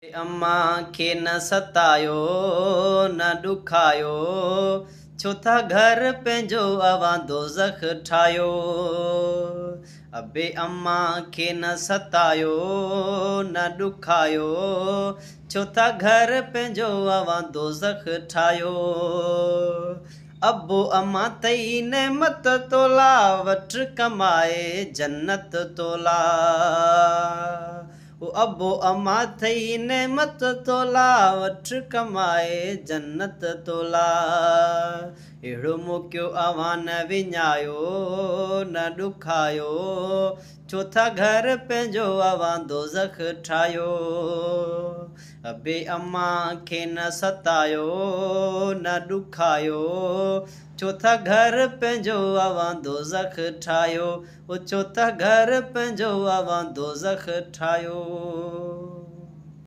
अम्मा खे न सतायो न ॾुखायो, छो था घर पंहिंजो अवां दोज़ख ठाहियो। अबे अम्मा खे न सतायो न ॾुखायो, छो था घर पंहिंजो अवां दोज़ख ठाहियो। अबो अम्मा तई नेमत तोला, वठ कमाए जन्नत तोला। ओ अबो अम्मा थई नेमत तोला, वठ कमाए जन्नत तोला। अहिड़ो मौक़ियो अवां न विञायो न ॾुखायो, छो था घर पंहिंजो अवां दोज़ख ठाहियो। अबे अम्मा खे न सतायो न ॾुखायो, छो था घर पंहिंजो अवां दोज़ख ठाहियो। ओ छो था घर पंहिंजो अवां दोज़ख ठाहियो।